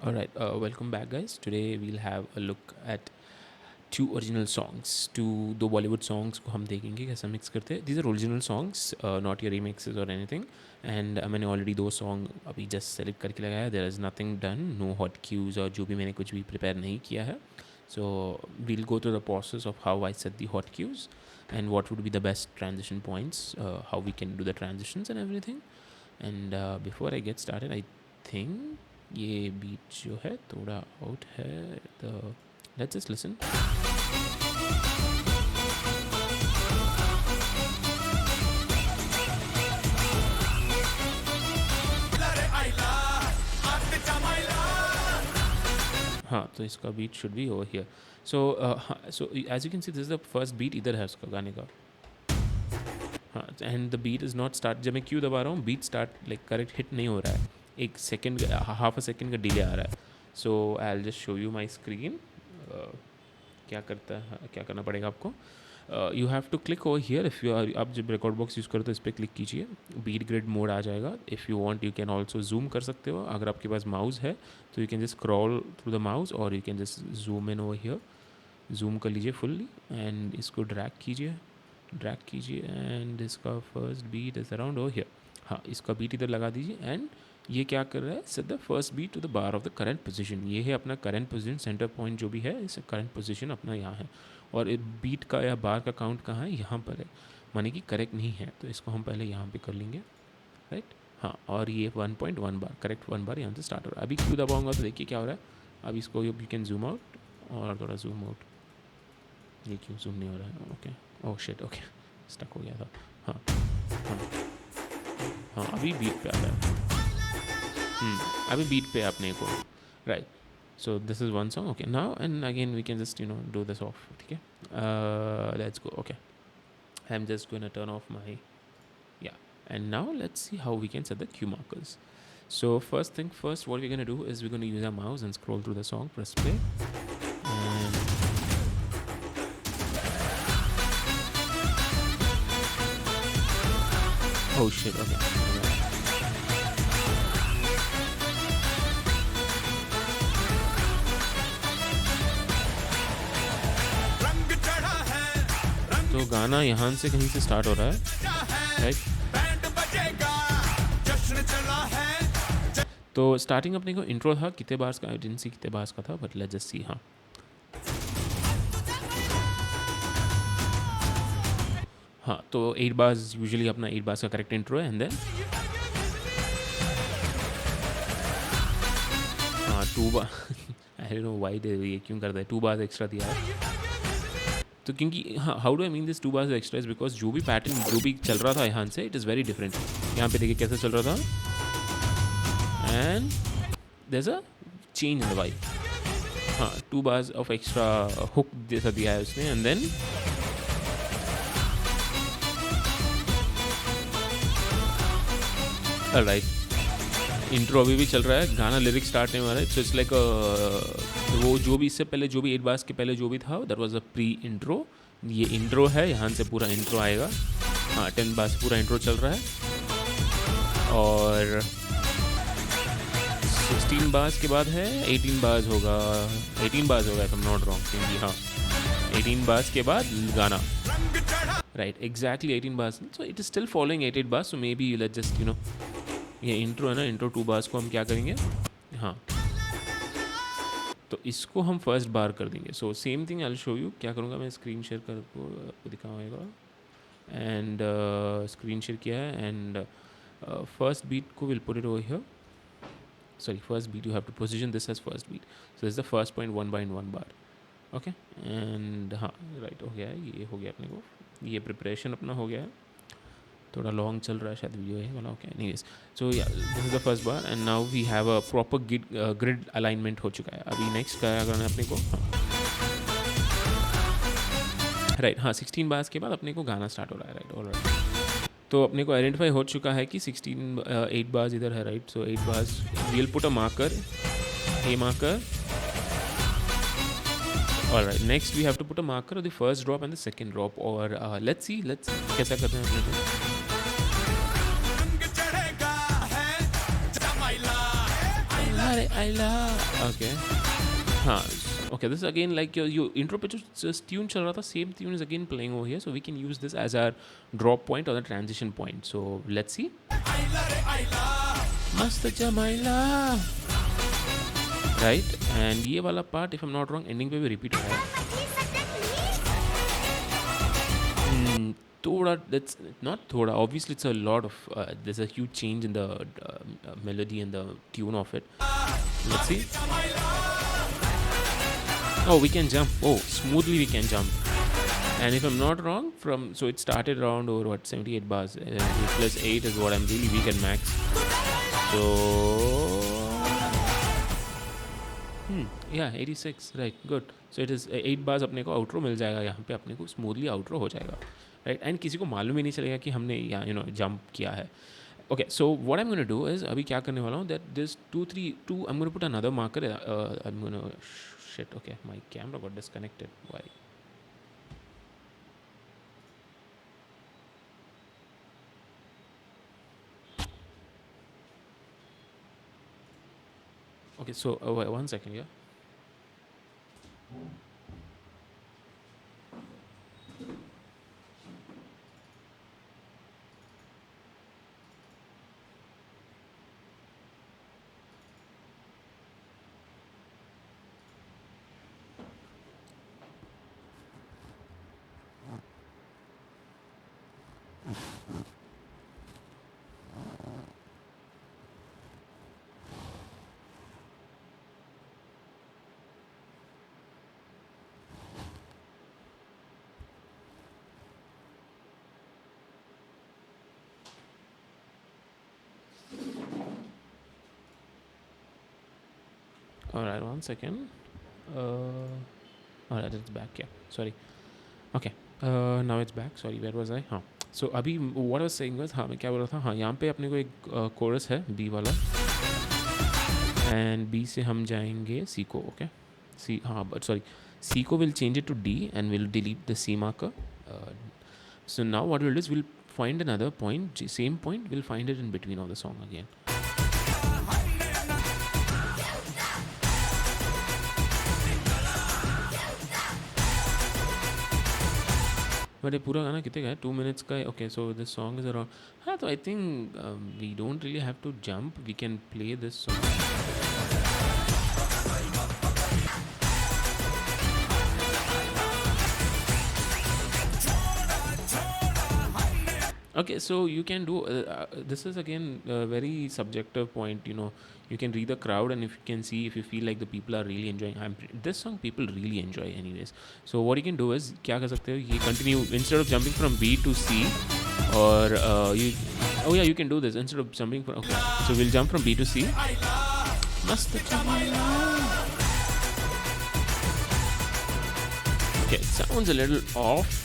Alright, welcome back, guys. Today we'll have a look at two original songs. दो Bollywood songs को हम देखेंगे कैसा मिक्स करते हैं. These are original songs, not your remixes or anything. And मैंने already दो सॉन्ग अभी जस्ट सेलेक्ट करके लगाया. There is nothing done, no hot cues और जो भी मैंने कुछ भी प्रिपेयर नहीं किया है. So we'll go through the process of how I set the hot cues and what would be the best transition points, how we can do the transitions and everything. And before I get started, I think ये beat जो है थोड़ा out है. The let's just listen. हाँ, तो इसका beat should be over here. So as you can see this is the first beat इधर है उसका गाने का. हाँ, and the beat is not start. जब मैं क्यों दबा रहा हूँ beat start like correct hit नहीं हो रहा है. एक सेकेंड, हाफ अ सेकेंड का डिले आ रहा है. सो आई will just show you my screen. क्या करता है, क्या करना पड़ेगा आपको. You have to click over here. If you are, आप जब रिकॉर्ड बॉक्स यूज़ करो तो इस पर क्लिक कीजिए. बीट ग्रिड मोड आ जाएगा. If you want you can also zoom कर सकते हो. अगर आपके पास माउस है तो you can just scroll through the mouse और you can just zoom in over here. Zoom कर लीजिए फुल्ली एंड इसको ड्रैग कीजिए एंड इसका first beat is around over here. हाँ, इसका बीट इधर लगा दीजिए. एंड ये क्या कर रहा है, set the first beat to the bar of the current position. ये है अपना करंट पोजीशन, सेंटर पॉइंट जो भी है इस करंट पोजीशन अपना यहाँ है. और बीट का या बार का काउंट कहाँ है, यहाँ पर है. माने कि करेक्ट नहीं है तो इसको हम पहले यहाँ पे कर लेंगे. राइट. हाँ, और ये 1.1 बार करेक्ट 1 बार यहाँ से स्टार्ट हो रहा है. अभी क्यों दबाऊंगा तो देखिए क्या हो रहा है. अब इसको यू कैन जूम आउट और थोड़ा जूम आउट. ये क्यों जूम नहीं हो रहा है. Okay, oh shit, okay stuck हो गया था. हाँ हाँ हाँ, अभी बीट पे आ रहा है. अभी बीट पे अपने को. Right. So this is one song. Okay, now and again we can just do this off. ठीक है, let's go. Okay, I am just going to turn off my. Yeah, and now let's see how we can set the cue markers. So first thing first, what we're going to do is we're going to use our mouse and scroll through the song, press play, and oh shit, okay. तो गाना यहाँ से कहीं से start हो रहा है. Right. तो स्टार्टिंग अपने को इंट्रो था कितने बार्स का, आई डिडंट सी कितने बार्स का था, बट लेट्स जस्ट सी. हाँ हाँ, तो 8 बार्स यूजुअली अपना 8 बार्स का करेक्ट इंट्रो है. एंड देन हाँ 2 bar. I don't know why they ये क्यों करता है 2 बार्स एक्स्ट्रा दिया है. तो क्योंकि हाँ, how do I mean this 2 bars extra is because जो भी पैटर्न जो भी चल रहा था यहाँ से इट इज़ वेरी डिफरेंट. यहाँ पे देखिए कैसे चल रहा था and there's a change in the vibe. हाँ, 2 bars of extra hook जैसा दिया है उसने. and then alright, इंट्रो अभी भी चल रहा है, गाना लिरिक्स स्टार्ट नहीं हो रहा है. सो इट्स लाइक वो जो भी इससे पहले जो भी 8 बार्स के पहले जो भी था that was a pre intro. ये इंट्रो है, यहाँ से पूरा इंट्रो आएगा. हाँ, 10 बार्स पूरा इंट्रो चल रहा है और 16 बार्स के बाद है 18 बार्स होगा. 18 बार्स होगा if I'm not wrong. क्योंकि हाँ 18 बार्स के बाद गाना. Right, exactly 18 bars. So it is still following 8 bars. So may be let's just ये इंट्रो है ना, इंट्रो 2 बार्स को हम क्या करेंगे. हाँ, तो इसको हम फर्स्ट बार कर देंगे. So same thing I will show you. क्या करूँगा मैं, स्क्रीन शेयर कर आपको दिखाऊँगा. एंड स्क्रीन शेयर किया है एंड फर्स्ट बीट को will put it over here. Sorry, first beat you have to position this as first beat. So this is the first point 1/1 bar. Okay, and हाँ right हो गया है. ये हो गया अपने को, ये प्रिपरेशन अपना हो गया है. थोड़ा लॉन्ग चल रहा है शायद वीडियो है वाला. Okay, anyways. So yeah this is the first bar and now we have a proper grid alignment हो चुका है. अभी नेक्स्ट क्या करना है अपने को. राइट. हाँ, 16 बार्स के बाद अपने को गाना स्टार्ट हो रहा है. Right, alright. तो अपने को आइडेंटिफाई हो चुका है कि 8 बार्स इधर है. Right. So 8 bars we'll put a marker, a marker. Alright, next we have to put a marker of the first drop and the second drop. और लेट्स सी कैसा करते हैं अपने को. आइला. Okay. हाँ. Okay, this is again like your intro पे जो tune चल रहा था, same tune is again playing over here, so we can use this as our drop point or the transition point. So let's see. मस्त जमाइला. Right, and ये वाला part if I'm not wrong ending पे भी repeat हो रहा है. Thoda, that's not thoda. Obviously, it's a lot of. There's a huge change in the melody and the tune of it. Let's see. Oh, we can jump. Oh, smoothly we can jump. And if I'm not wrong, so it started around over what 78 bars. 8 plus 8 is what I'm really weak at max. So yeah, 86. Right, good. So it is 8 bars. अपने को outro मिल जाएगा यहाँ पे अपने को smoothly outro हो जाएगा. Right, and किसी को मालूम ही नहीं चलेगा कि हमने यहाँ jump किया है. Okay, so what I'm going to do is अभी क्या करने वाला हूँ that this 2 3 2 I'm going to put another marker. I'm going to shit. Okay, my camera got disconnected. Why? Okay, so wait, 1 second, yeah. Alright, 1 second. Alright, it's back. Yeah, sorry. Okay, now it's back. Sorry, where was I? हाँ. So अभी what I was saying was हाँ मैं क्या बोल रहा था हाँ यहाँ पे अपने को एक chorus है B वाला and B से हम जाएंगे C को. Okay, C हाँ but sorry C को will change it to D and we'll delete the C marker. So now what we'll do is we'll find another point, same point, we'll find it in between of the song again. But ये पूरा गाना कितने का है 2 minutes का है. Okay so this song is around हाँ तो I think we don't really have to jump we can play this song. Okay, so you can do this is again a very subjective point, you can read the crowd and if you can see if you feel like the people are really enjoying this song. People really enjoy anyways, so what you can do is क्या कर सकते हो ये continue instead of jumping from B to C or you can do this instead of jumping from okay so we'll jump from B to C. मस्त okay it sounds a little off.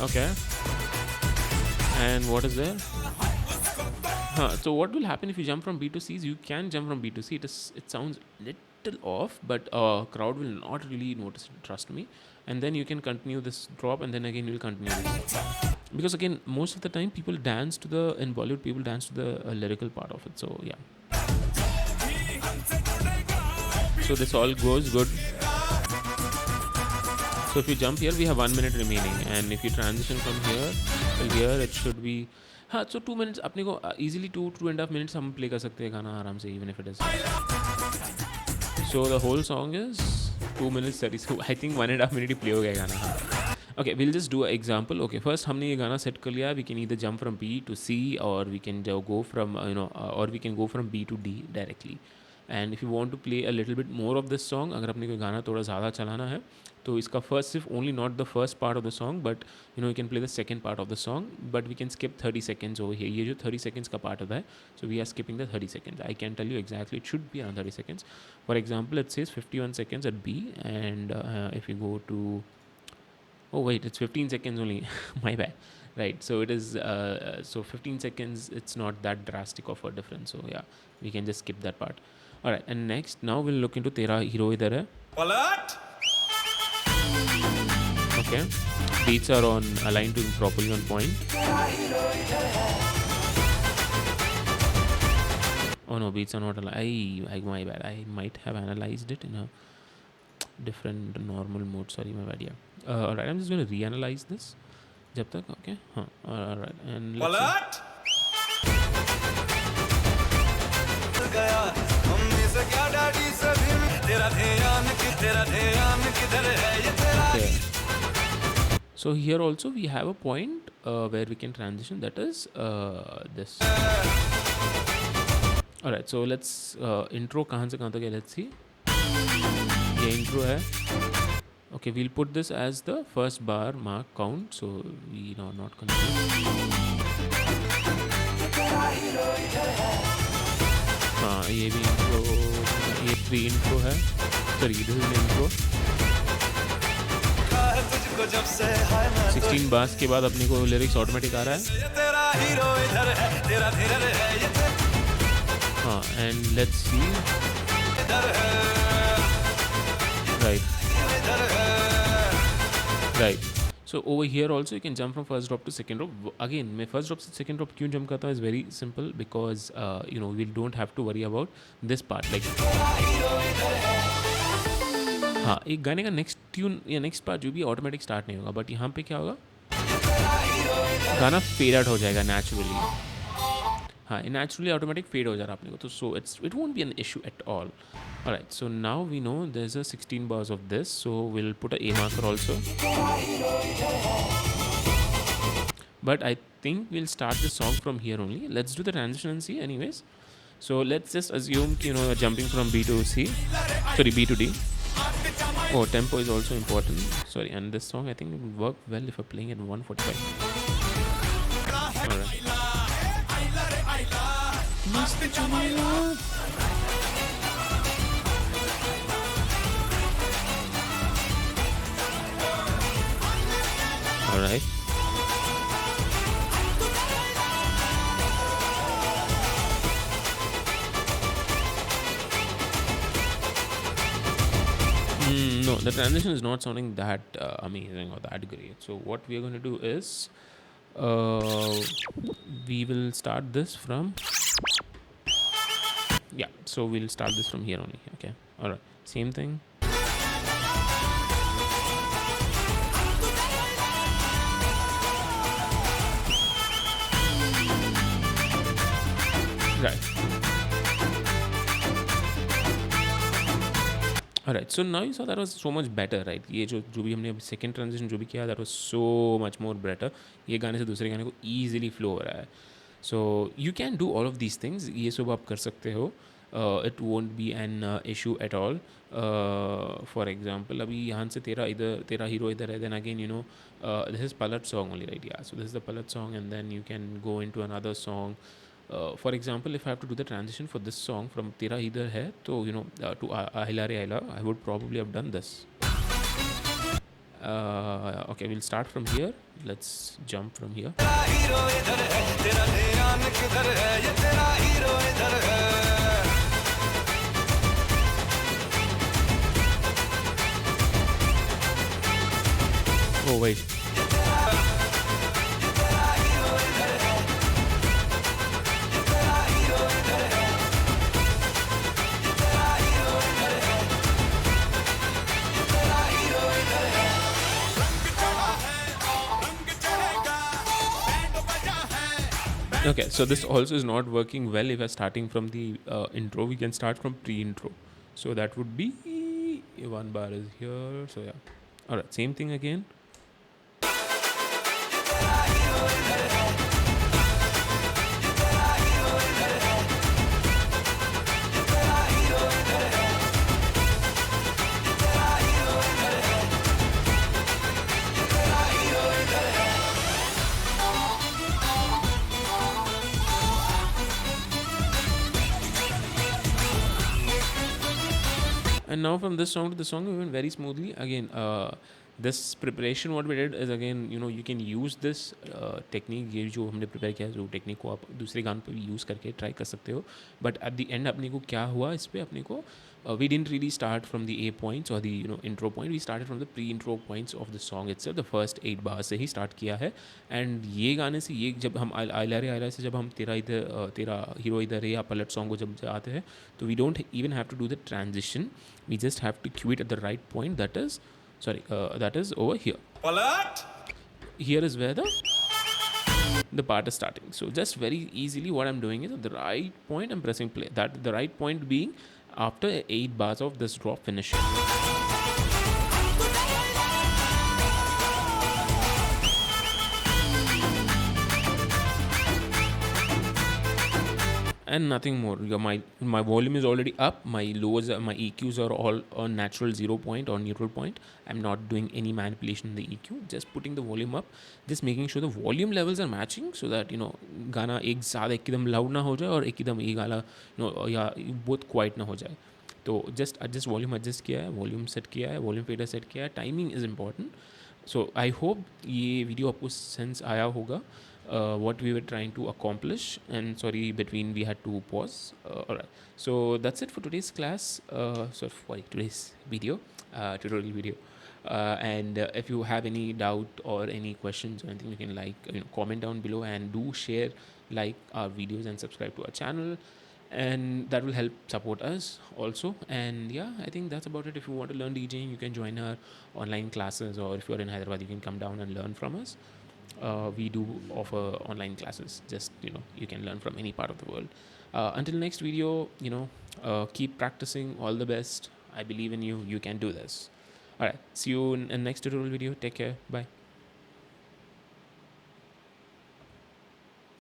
Okay. And what is there? So what will happen if you jump from B to C is you can jump from B to C. It sounds little off, but crowd will not really notice it, trust me. And then you can continue this drop and then again you will continue this. Because again, most of the time people dance to in Bollywood, people dance to the lyrical part of it. So yeah. So this all goes good. So if you jump here, we have 1 minute remaining, and if you transition from here till here, it should be. हाँ, so 2 minutes. अपने को easily 2.5 minutes हम play कर सकते हैं गाना आराम से, even if it is. So the whole song is 2 minutes 30. So I think 1.5 minute he play हो गया गाना. Okay, we'll just do an example. Okay, first हमने ये गाना set कर लिया. We can either jump from B to C, or we can go from or we can go from B to D directly. And if you want to play a little bit more of this song, अगर अपने को गाना थोड़ा ज़्यादा चलाना है तो इसका first सिर्फ only not the first part of the song but you can play the second part of the song but we can skip 30 seconds over here. ये जो 30 seconds का part होता है so we are skipping the 30 seconds. I can tell you exactly it should be around 30 seconds. For example, it says 51 seconds at B and if you go to oh wait it's 15 seconds only my bad. Right, so it is so 15 seconds, it's not that drastic of a difference, so yeah we can just skip that part. Alright, and next now we'll look into Tera Hero Idhar Hai. Alert! Okay, beats are aligned to properly on point. Oh no, beats are not aligned. My bad. I might have analyzed it in a different normal mode. Sorry, my bad. Yeah. Alright, I'm just going to reanalyze this. जब तक okay. हाँ. Alright, and let's see. गया mummy से क्या daddy से भी तेरा ध्यान किधर है ये तेरा. So here also we have a point where we can transition, that is this. Alright, so let's intro कहाँ से कहाँ तक है, let's see. ये intro है. Okay, we'll put this as the first bar mark count, so we are not confused. हाँ, ये भी intro, ये प्री intro है. Sorry, this is the intro. 16 bars के बाद अपने को लिरिक्स ऑटोमेटिक आ रहा है. हाँ, and let's see. Right. So over here also you can jump from first drop to second drop. Again, मैं first drop से second drop क्यों jump करता हूँ is very simple, because we don't have to worry about this part. Like हाँ, एक गाने का next tune या नेक्स्ट पार्ट जो भी ऑटोमेटिक स्टार्ट नहीं होगा, बट यहाँ पे क्या होगा, गाना फेड आउट हो जाएगा नेचुरली. हाँ, नेचुरली ऑटोमेटिक फेड हो जा रहा है अपने को, तो so it won't be an issue at all. Alright, so now we know there's a 16 bars of this, so we'll put a A marker also. But I think we'll start the song from here only. Let's do the transition and see anyways. So let's just assume you're jumping from B to C, sorry, B to D. Oh, tempo is also important. Sorry, and this song I think it would work well if I'm playing at 145. Alright. Alright. No, the transition is not sounding that amazing or that great. So what we are going to do is we will start this from, yeah, so we'll start this from here only. Okay, alright, same thing. Right. Alright, so now you saw that was so much better, right? ये जो भी हमने second transition जो भी किया, that was so much more better. ये गाने से दूसरे गाने को easily flow हो रहा है. So you can do all of these things. ये सब आप कर सकते हो. It won't be an issue at all. For example, अभी यहाँ से तेरा हीरो इधर है. Then again, this is Palat song only, right? Yeah. So this is the Palat song, and then you can go into another song. For example, if I have to do the transition for this song from Tera Idhar Hai to to Ahila Re Ahila, I would probably have done this. Okay, we'll start from here. Let's jump from here. Oh wait. Okay, so this also is not working well if we're starting from the intro. We can start from pre-intro. So that would be one bar is here. So yeah. Alright, same thing again. And now from this song to the song we went very smoothly. Again, this preparation what we did is, again, you can use this technique, ये जो हमने prepare किया है, जो technique को आप दूसरे गानों पे भी use करके try कर सकते हो. But at the end अपने को क्या हुआ इस पे, अपने को we didn't really start from the A points or the intro point. We started from the pre-intro points of the song itself. The first 8 bars से ही start किया है. And ये गाने से, ये जब हम आइला से जब हम तेरा हीरो इधर है या पलट सॉन्ग को जब आते हैं, तो we don't even have to do the transition. We just have to cue it at the right point. That is over here. Palat! Here is where the part is starting. So just very easily what I'm doing is, at the right point I'm pressing play. That the right point being after 8 bars of this drop finishing. And nothing more. My volume is already up. My lows, my EQs are all on natural 0 point or neutral point. I'm not doing any manipulation in the EQ. Just putting the volume up. Just making sure the volume levels are matching, so that गाना एक ज़्यादा एकदम loud ना हो जाए और एकदम ये गाना या बहुत quiet ना हो जाए. तो just volume adjust किया है, volume set किया है, volume fader set किया है. Timing is important. So I hope ये video आपको sense आया होगा. What we were trying to accomplish, and sorry, between we had to pause. Alright, so that's it for today's class, today's video, tutorial video. And if you have any doubt or any questions or anything, you can comment down below, and do share, like our videos, and subscribe to our channel, and that will help support us also. And yeah, I think that's about it. If you want to learn DJing, you can join our online classes, or if you're in Hyderabad, you can come down and learn from us. We do offer online classes. Just you can learn from any part of the world. Until next video, keep practicing. All the best. I believe in you. You can do this. All right, see you in the next tutorial video. Take care. Bye.